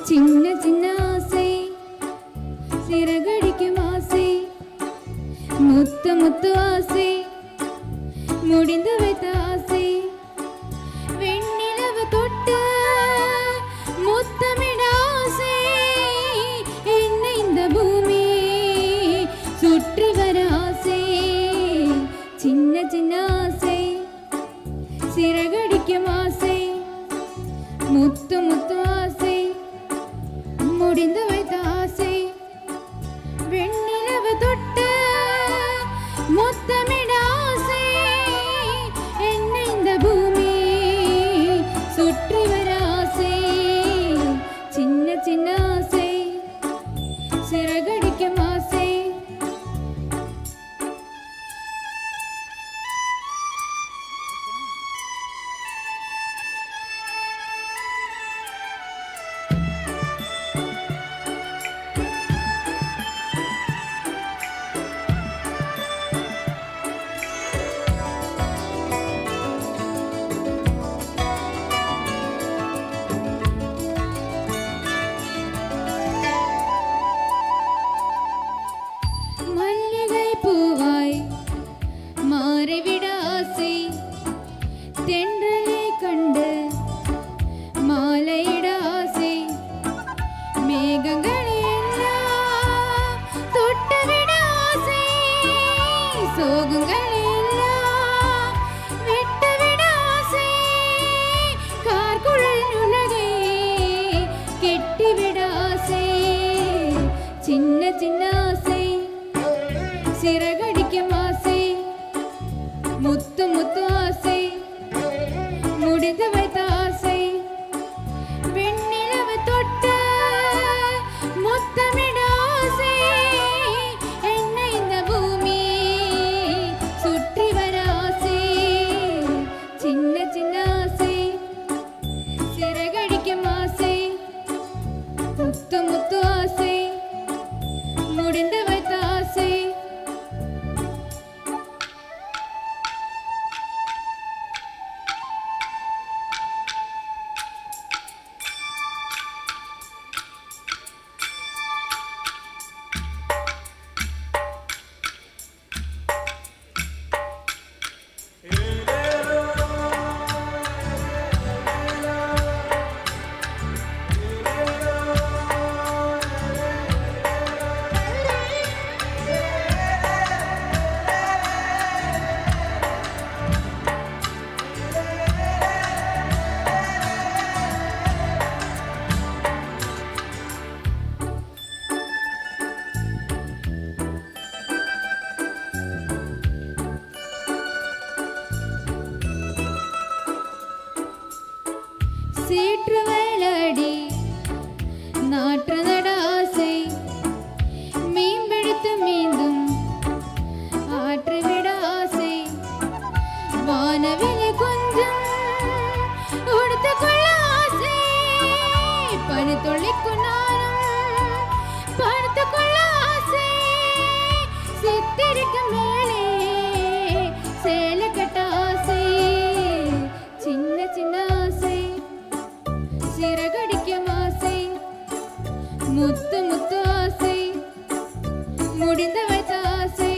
சின்ன சின்ன ஆசை சிறகடிக்கும் ஆசை முத்து முத்து ஆசை முடிந்து வைத்த ஆசை வெண்ணிலவு தொட்டு முத்தமிட ஆசை என்னை இந்த பூமி சுற்றி வர ஆசை சின்ன சின்ன ஆசை சிறகடிக்கும் ஆசை முத்து முத்து ஆசை முடிந்து வைத்த ஆசை வெண்ணிலவு தொட்டு முத்தமிட ஆசை என்னை இந்த பூமி சுற்றி வர ஆசை சின்ன சின்ன ஆசை சிறகடிக்கும் ஆசை மாறிவிட ஆசை தென்றலை கண்டு மாலையிட ஆசை மேகங்களை எல்லாம் தொட்டுவிட ஆசை சோகங்களை எல்லாம் விட்டுவிட ஆசை கார்குழல் உலகை கெட்டிவிட ஆசை சின்ன சின்ன ஆசை சிறகடிக்கும் ஆசை முத்து முத்து ஆசை முடிந்து வைத்த ஆசை வெண்ணிலவு தொட்டு முத்தமிட ஆசை என்னை இந்த பூமி சுற்றி வர ஆசை சின்ன சின்ன ஆசை சிறகடிக்கும் ஆசை முத்து முத்து ஆசை முடிந்து வைத்த ஆசை சீற்று வேலடி நாற்று நட ஆசை மீன்பெடுத்து மீண்டும் ஆற்றுவிட ஆசை வானவிலை கொஞ்சம் உடுத்துக்கொள்ள ஆசை பனி தொழிக்கும் நானும் படுத்துக்கொள்ள ஆசை சித்திருக்கு மேலே சேலை கட்ட ஆசை சின்ன சின்ன ஆசை சிறகடிக்கும் ஆசை முத்து முத்து ஆசை முடிந்து வைத்த ஆசை